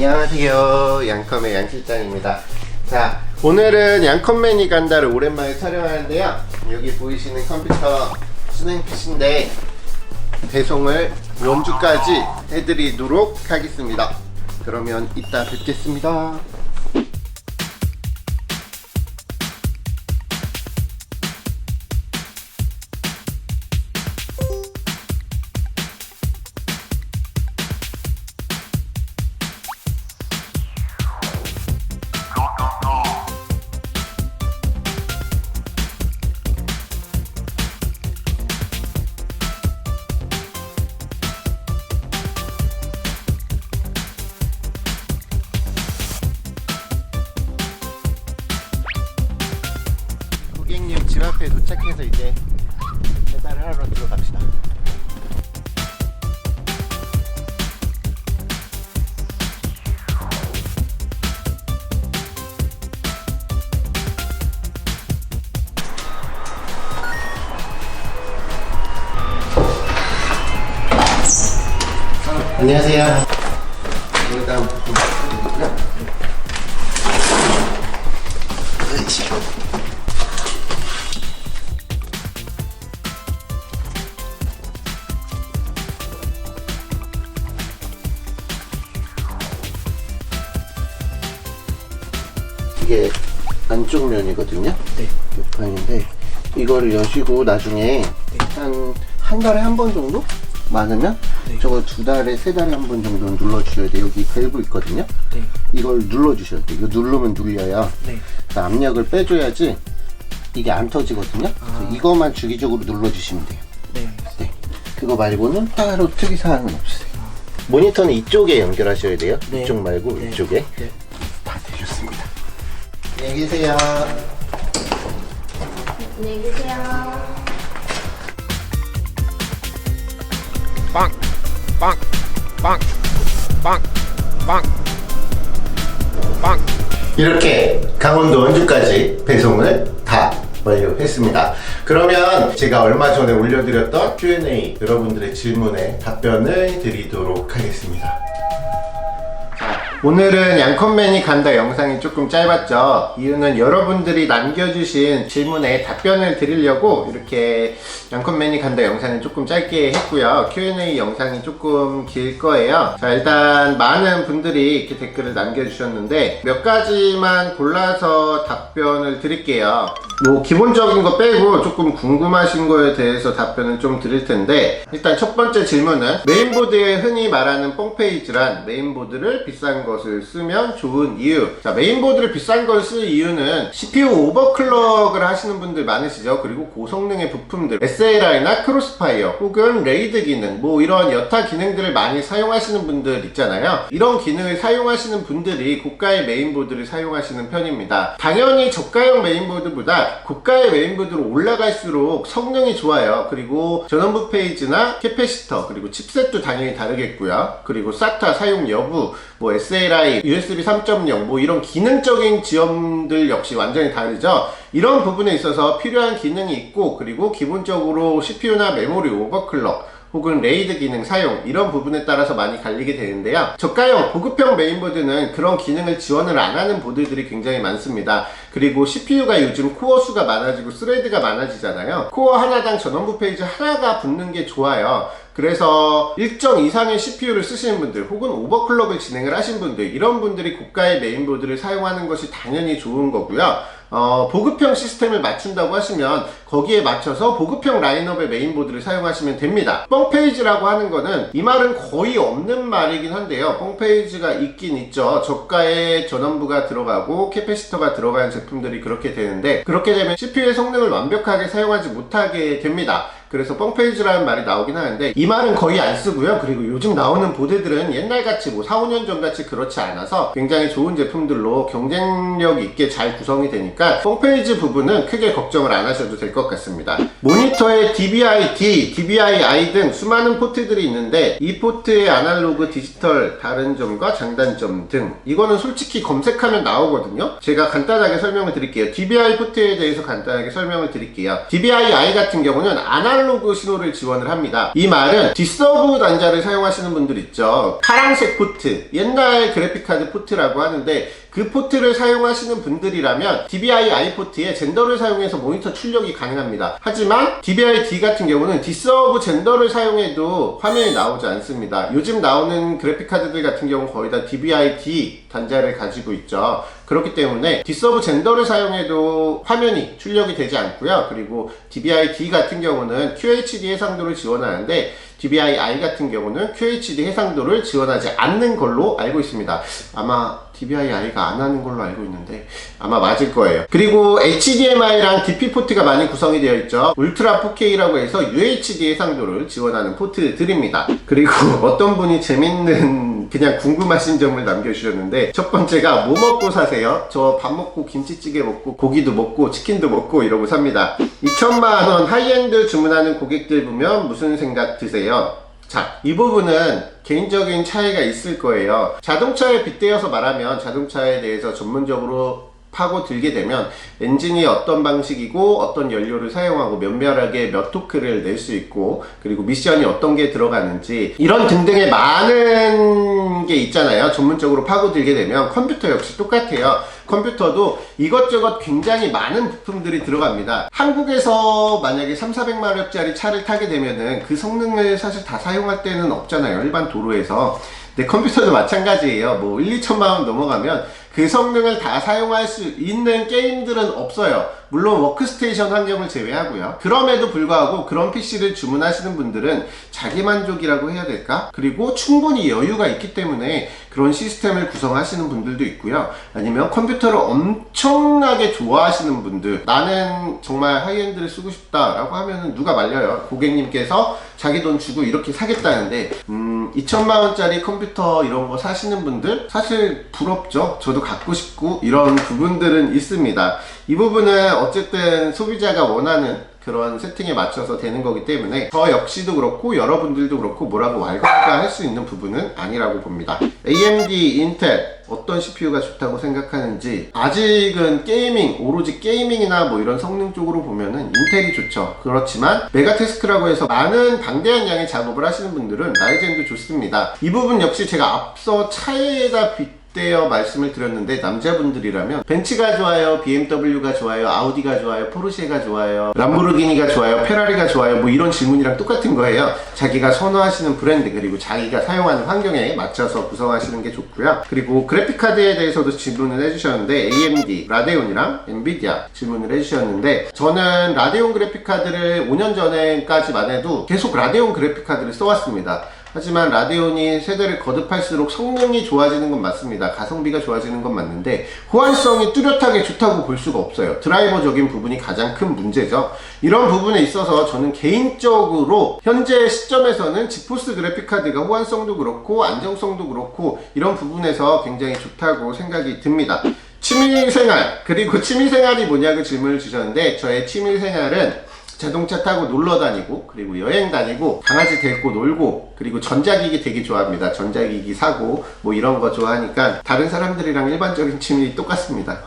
안녕하세요, 양컴의 양실장입니다. 자, 오늘은 양컴맨이 간다를 오랜만에 촬영하는데요, 여기 보이시는 컴퓨터 수냉 PC인데 배송을 원주까지 해드리도록 하겠습니다. 그러면 이따 뵙겠습니다. 고객님 집 앞에 도착해서 이제 배달을 하러 들어갑시다. 안녕하세요. 일단 이게 안쪽 면이거든요. 네. 옆판인데 이거를 여시고 나중에 한 달에 한 번 정도? 많으면 네. 저거 2달에 3달에 한 번 정도는 눌러주셔야 돼요. 여기 밸브 있거든요. 네. 이걸 눌러주셔야 돼요. 이거 누르면 눌려요. 네. 압력을 빼줘야지 이게 안 터지거든요. 아. 그래서 이거만 주기적으로 눌러주시면 돼요. 네. 네. 그거 말고는 따로 특이사항은 없으세요. 모니터는 이쪽에 연결하셔야 돼요. 네. 이쪽 말고 네. 이쪽에. 네. 다 되셨습니다. 안녕히 계세요. 안녕히 계세요. 빵! 빵! 빵! 빵! 빵! 빵! 이렇게 강원도 원주까지 배송을 다 완료했습니다. 그러면 제가 얼마 전에 올려드렸던 Q&A 여러분들의 질문에 답변을 드리도록 하겠습니다. 오늘은 양컴맨이 간다 영상이 조금 짧았죠. 이유는 여러분들이 남겨주신 질문에 답변을 드리려고 이렇게 양컴맨이 간다 영상을 조금 짧게 했고요. Q&A 영상이 조금 길 거예요. 자, 일단 많은 분들이 이렇게 댓글을 남겨주셨는데 몇 가지만 골라서 답변을 드릴게요. 뭐 기본적인 거 빼고 조금 궁금하신 거에 대해서 답변을 좀 드릴 텐데, 일단 첫 번째 질문은 메인보드에 흔히 말하는 뽕페이지란 메인보드를 비싼 것을 쓰면 좋은 이유. 자, 메인보드를 비싼 걸 쓸 이유는 CPU 오버클럭을 하시는 분들 많으시죠. 그리고 고성능의 부품들 SLI나 크로스파이어 혹은 레이드 기능, 뭐 이런 여타 기능들을 많이 사용하시는 분들 있잖아요. 이런 기능을 사용하시는 분들이 고가의 메인보드를 사용하시는 편입니다. 당연히 저가형 메인보드보다 고가의 메인보드로 올라갈수록 성능이 좋아요. 그리고 전원부 페이지나 캐패시터, 그리고 칩셋도 당연히 다르겠고요. 그리고 SATA 사용 여부, 뭐 SLI, USB 3.0, 뭐 이런 기능적인 지원들 역시 완전히 다르죠. 이런 부분에 있어서 필요한 기능이 있고, 그리고 기본적으로 CPU나 메모리 오버클럭 혹은 레이드 기능 사용, 이런 부분에 따라서 많이 갈리게 되는데요. 저가형 고급형 메인보드는 그런 기능을 지원을 안 하는 보드들이 굉장히 많습니다. 그리고 CPU가 요즘 코어 수가 많아지고 스레드가 많아지잖아요. 코어 하나당 전원부 페이지 하나가 붙는 게 좋아요. 그래서 일정 이상의 CPU를 쓰시는 분들 혹은 오버클럭을 진행을 하신 분들, 이런 분들이 고가의 메인보드를 사용하는 것이 당연히 좋은 거고요. 보급형 시스템을 맞춘다고 하시면 거기에 맞춰서 보급형 라인업의 메인보드를 사용하시면 됩니다. 뻥페이지라고 하는 거는, 이 말은 거의 없는 말이긴 한데요, 뻥페이지가 있긴 있죠. 저가의 전원부가 들어가고 캐패시터가 들어가는 제품들이 그렇게 되는데, 그렇게 되면 CPU의 성능을 완벽하게 사용하지 못하게 됩니다. 그래서 뻥페이지라는 말이 나오긴 하는데 이 말은 거의 안 쓰고요. 그리고 요즘 나오는 보드들은 옛날같이 뭐 4, 5년 전같이 그렇지 않아서 굉장히 좋은 제품들로 경쟁력 있게 잘 구성이 되니까 뻥페이지 부분은 크게 걱정을 안 하셔도 될 것 같습니다. 모니터에 DVI-D, DVI-I 등 수많은 포트들이 있는데 이 포트의 아날로그, 디지털 다른 점과 장단점 등, 이거는 솔직히 검색하면 나오거든요. 제가 간단하게 설명을 드릴게요. DVI 포트에 대해서 간단하게 설명을 드릴게요. DVI-I 같은 경우는 아날로그 아날로그 신호를 지원을 합니다. 이 말은 디서브 단자를 사용하시는 분들 있죠. 파란색 포트, 옛날 그래픽카드 포트라고 하는데 그 포트를 사용하시는 분들이라면 DVI-I 포트에 젠더를 사용해서 모니터 출력이 가능합니다. 하지만 DVI-D 같은 경우는 디서브 젠더를 사용해도 화면이 나오지 않습니다. 요즘 나오는 그래픽카드들 같은 경우는 거의 다 DVI-D 단자를 가지고 있죠. 그렇기 때문에 디서브 젠더를 사용해도 화면이 출력이 되지 않고요. 그리고 DVI-D 같은 경우는 QHD 해상도를 지원하는데 DVI-I 같은 경우는 QHD 해상도를 지원하지 않는 걸로 알고 있습니다. 아마 DVI-I가 안 하는 걸로 알고 있는데 아마 맞을 거예요. 그리고 HDMI랑 DP 포트가 많이 구성이 되어 있죠. 울트라 4K라고 해서 UHD 해상도를 지원하는 포트들입니다. 그리고 어떤 분이 재밌는 그냥 궁금하신 점을 남겨주셨는데, 첫 번째가 뭐 먹고 사세요? 저 밥 먹고 김치찌개 먹고 고기도 먹고 치킨도 먹고 이러고 삽니다. 2천만원 하이엔드 주문하는 고객들 보면 무슨 생각 드세요? 자, 이 부분은 개인적인 차이가 있을 거예요. 자동차에 빗대어서 말하면 자동차에 대해서 전문적으로 파고들게 되면 엔진이 어떤 방식이고 어떤 연료를 사용하고 면밀하게 몇 토크를 낼 수 있고, 그리고 미션이 어떤 게 들어가는지 이런 등등의 많은 게 있잖아요. 전문적으로 파고들게 되면 컴퓨터 역시 똑같아요. 컴퓨터도 이것저것 굉장히 많은 부품들이 들어갑니다. 한국에서 만약에 3,400마력짜리 차를 타게 되면은 그 성능을 사실 다 사용할 때는 없잖아요, 일반 도로에서. 근데 컴퓨터도 마찬가지예요. 뭐 1, 2천만원 넘어가면 그 성능을 다 사용할 수 있는 게임들은 없어요. 물론 워크스테이션 환경을 제외하고요. 그럼에도 불구하고 그런 PC를 주문하시는 분들은 자기만족이라고 해야 될까? 그리고 충분히 여유가 있기 때문에 그런 시스템을 구성하시는 분들도 있고요. 아니면 컴퓨터를 엄청나게 좋아하시는 분들, 나는 정말 하이엔드를 쓰고 싶다라고 하면은 누가 말려요. 고객님께서 자기 돈 주고 이렇게 사겠다는데 2천만원짜리 컴퓨터 이런 거 사시는 분들 사실 부럽죠. 저도 갖고 싶고 이런 부분들은 있습니다. 이 부분은 어쨌든 소비자가 원하는 그런 세팅에 맞춰서 되는 거기 때문에 저 역시도 그렇고 여러분들도 그렇고 뭐라고 왈가왈부할 수 있는 부분은 아니라고 봅니다. AMD, 인텔 어떤 CPU가 좋다고 생각하는지, 아직은 게이밍, 오로지 게이밍이나 뭐 이런 성능 쪽으로 보면은 인텔이 좋죠. 그렇지만 메가테스크라고 해서 많은 방대한 양의 작업을 하시는 분들은 라이젠도 좋습니다. 이 부분 역시 제가 앞서 차이에다 빗대어 말씀을 드렸는데, 남자분들이라면 벤츠가 좋아요, BMW가 좋아요, 아우디가 좋아요, 포르쉐가 좋아요, 람보르기니가 좋아요, 페라리가 좋아요, 뭐 이런 질문이랑 똑같은 거예요. 자기가 선호하시는 브랜드, 그리고 자기가 사용하는 환경에 맞춰서 구성하시는 게 좋고요. 그리고 그래픽카드에 대해서도 질문을 해주셨는데, AMD, 라데온이랑 엔비디아 질문을 해주셨는데, 저는 라데온 그래픽카드를 5년 전까지만 해도 계속 라데온 그래픽카드를 써왔습니다. 하지만 라데온이 세대를 거듭할수록 성능이 좋아지는 건 맞습니다. 가성비가 좋아지는 건 맞는데 호환성이 뚜렷하게 좋다고 볼 수가 없어요. 드라이버적인 부분이 가장 큰 문제죠. 이런 부분에 있어서 저는 개인적으로 현재 시점에서는 지포스 그래픽카드가 호환성도 그렇고 안정성도 그렇고 이런 부분에서 굉장히 좋다고 생각이 듭니다. 취미생활, 그리고 취미생활이 뭐냐고 질문을 주셨는데, 저의 취미생활은 자동차 타고 놀러 다니고, 그리고 여행 다니고, 강아지 데리고 놀고, 그리고 전자기기 되게 좋아합니다. 전자기기 사고 뭐 이런 거 좋아하니까 다른 사람들이랑 일반적인 취미 똑같습니다.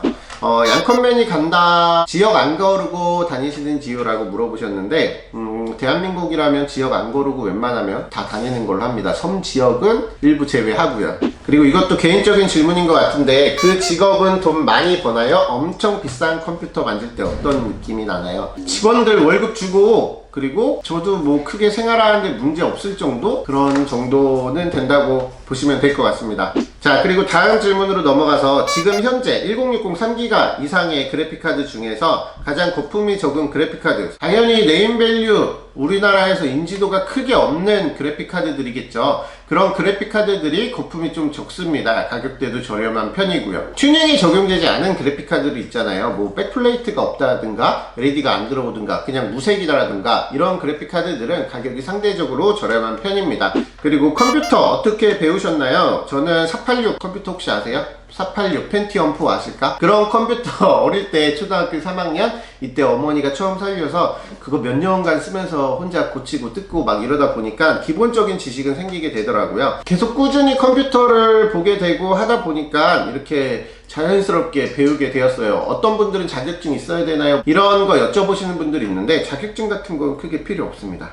양컨맨이 간다, 지역 안 거르고 다니시는지요라고 물어보셨는데, 대한민국이라면 지역 안 거르고 웬만하면 다 다니는 걸로 합니다. 섬 지역은 일부 제외하고요. 그리고 이것도 개인적인 질문인 것 같은데, 그 직업은 돈 많이 버나요? 엄청 비싼 컴퓨터 만질 때 어떤 느낌이 나나요? 직원들 월급 주고, 그리고 저도 뭐 크게 생활하는데 문제 없을 정도? 그런 정도는 된다고 보시면 될 것 같습니다. 자, 그리고 다음 질문으로 넘어가서 지금 현재 1060 3기가 이상의 그래픽카드 중에서 가장 거품이 적은 그래픽카드, 당연히 네임밸류 우리나라에서 인지도가 크게 없는 그래픽카드들이겠죠. 그런 그래픽카드들이 거품이 좀 적습니다. 가격대도 저렴한 편이고요. 튜닝이 적용되지 않은 그래픽카드도 있잖아요. 뭐 백플레이트가 없다든가 LED가 안 들어오든가 그냥 무색이다라든가, 이런 그래픽카드들은 가격이 상대적으로 저렴한 편입니다. 그리고 컴퓨터 어떻게 배우셨나요? 저는 486 컴퓨터 혹시 아세요? 486 펜티엄4 왔을까? 그런 컴퓨터 어릴 때 초등학교 3학년 이때 어머니가 처음 살려서 그거 몇 년간 쓰면서 혼자 고치고 뜯고 막 이러다 보니까 기본적인 지식은 생기게 되더라고요. 계속 꾸준히 컴퓨터를 보게 되고 하다 보니까 이렇게 자연스럽게 배우게 되었어요. 어떤 분들은 자격증 있어야 되나요? 이런 거 여쭤보시는 분들이 있는데 자격증 같은 건 크게 필요 없습니다.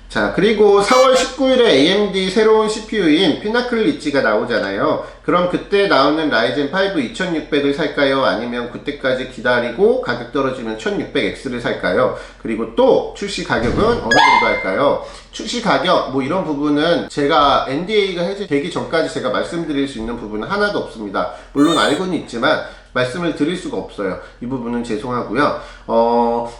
자, 그리고 4월 19일에 AMD 새로운 CPU인 피나클 리치가 나오잖아요. 그럼 그때 나오는 라이젠 5 2600을 살까요? 아니면 그때까지 기다리고 가격 떨어지면 1600X를 살까요? 그리고 또 출시 가격은 어느 정도 할까요? 출시 가격 뭐 이런 부분은 제가 NDA가 해제되기 전까지 제가 말씀드릴 수 있는 부분은 하나도 없습니다. 물론 알고는 있지만 말씀을 드릴 수가 없어요. 이 부분은 죄송하고요.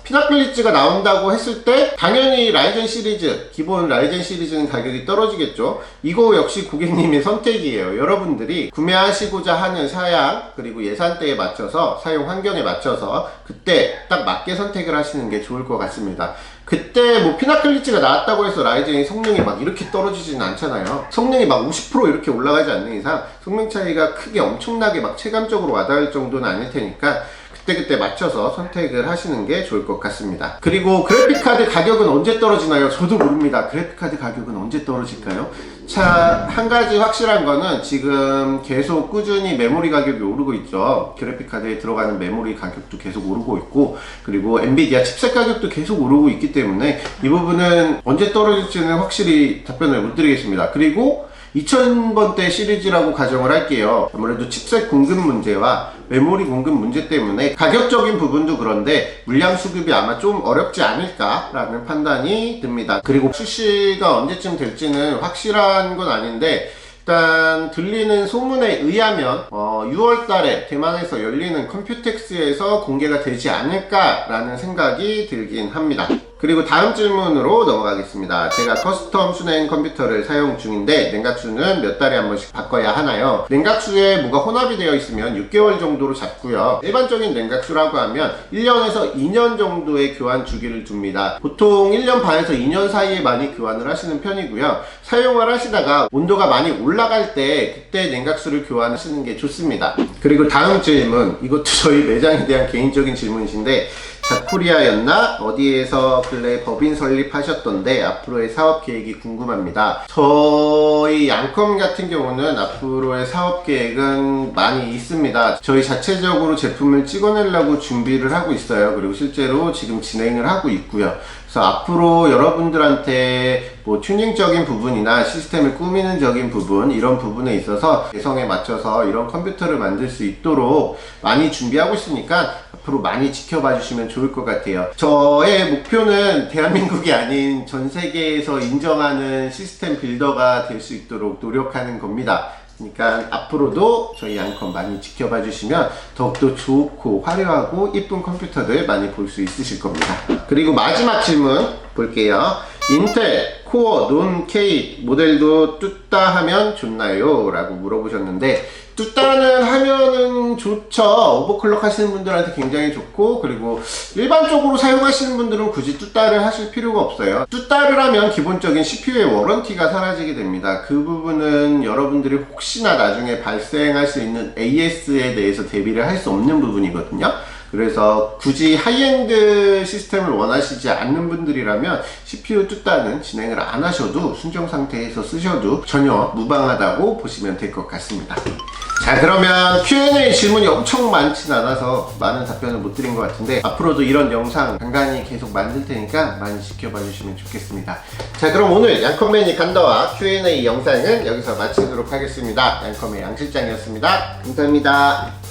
피나클리츠가 나온다고 했을 때 당연히 라이젠 시리즈, 기본 라이젠 시리즈는 가격이 떨어지겠죠. 이거 역시 고객님의 선택이에요. 여러분들이 구매하시고자 하는 사양 그리고 예산대에 맞춰서 사용 환경에 맞춰서 그때 딱 맞게 선택을 하시는 게 좋을 것 같습니다. 그때 뭐 피나클리츠가 나왔다고 해서 라이젠이 성능이 막 이렇게 떨어지지는 않잖아요. 성능이 막 50% 이렇게 올라가지 않는 이상 성능 차이가 크게 엄청나게 막 체감적으로 와닿을 정도는 아닐 테니까 그때 맞춰서 선택을 하시는 게 좋을 것 같습니다. 그리고 그래픽카드 가격은 언제 떨어지나요? 저도 모릅니다. 그래픽카드 가격은 언제 떨어질까요? 자, 한 가지 확실한 거는 지금 계속 꾸준히 메모리 가격이 오르고 있죠. 그래픽카드에 들어가는 메모리 가격도 계속 오르고 있고 그리고 엔비디아 칩셋 가격도 계속 오르고 있기 때문에 이 부분은 언제 떨어질지는 확실히 답변을 못 드리겠습니다. 그리고 2000번대 시리즈라고 가정을 할게요. 아무래도 칩셋 공급 문제와 메모리 공급 문제 때문에 가격적인 부분도 그런데 물량 수급이 아마 좀 어렵지 않을까라는 판단이 듭니다. 그리고 출시가 언제쯤 될지는 확실한 건 아닌데 일단 들리는 소문에 의하면 6월달에 대만에서 열리는 컴퓨텍스에서 공개가 되지 않을까라는 생각이 들긴 합니다. 그리고 다음 질문으로 넘어가겠습니다. 제가 커스텀 순행 컴퓨터를 사용 중인데 냉각수는 몇 달에 한 번씩 바꿔야 하나요? 냉각수에 뭐가 혼합이 되어 있으면 6개월 정도로 잡고요. 일반적인 냉각수라고 하면 1년에서 2년 정도의 교환 주기를 둡니다. 보통 1년 반에서 2년 사이에 많이 교환을 하시는 편이고요. 사용을 하시다가 온도가 많이 올라갈 때 그때 냉각수를 교환하시는 게 좋습니다. 그리고 다음 질문, 이것도 저희 매장에 대한 개인적인 질문이신데 자코리아였나? 어디에서 근래 법인 설립하셨던데 앞으로의 사업 계획이 궁금합니다. 저희 양컴 같은 경우는 앞으로의 사업 계획은 많이 있습니다. 저희 자체적으로 제품을 찍어내려고 준비를 하고 있어요. 그리고 실제로 지금 진행을 하고 있고요. 그래서 앞으로 여러분들한테 뭐 튜닝적인 부분이나 시스템을 꾸미는적인 부분 이런 부분에 있어서 개성에 맞춰서 이런 컴퓨터를 만들 수 있도록 많이 준비하고 있으니까 앞으로 많이 지켜봐 주시면 좋을 것 같아요. 저의 목표는 대한민국이 아닌 전 세계에서 인정하는 시스템 빌더가 될 수 있도록 노력하는 겁니다. 그러니까 앞으로도 저희 양컴 많이 지켜봐 주시면 더욱더 좋고 화려하고 이쁜 컴퓨터들 많이 볼 수 있으실 겁니다. 그리고 마지막 질문 볼게요. 인텔 코어 논 K 모델도 뚜따 하면 좋나요? 라고 물어보셨는데 뚜따는 하면은 좋죠. 오버클럭 하시는 분들한테 굉장히 좋고 그리고 일반적으로 사용하시는 분들은 굳이 뚜따를 하실 필요가 없어요. 뚜따를 하면 기본적인 CPU의 워런티가 사라지게 됩니다. 그 부분은 여러분들이 혹시나 나중에 발생할 수 있는 AS에 대해서 대비를 할 수 없는 부분이거든요. 그래서 굳이 하이엔드 시스템을 원하시지 않는 분들이라면 CPU 뚜따는 진행을 안 하셔도 순정 상태에서 쓰셔도 전혀 무방하다고 보시면 될 것 같습니다. 자, 그러면 Q&A 질문이 엄청 많진 않아서 많은 답변을 못 드린 것 같은데 앞으로도 이런 영상 간간히 계속 만들 테니까 많이 지켜봐 주시면 좋겠습니다. 자, 그럼 오늘 양컴맨이 간다와 Q&A 영상은 여기서 마치도록 하겠습니다. 양컴의 양실장이었습니다. 감사합니다.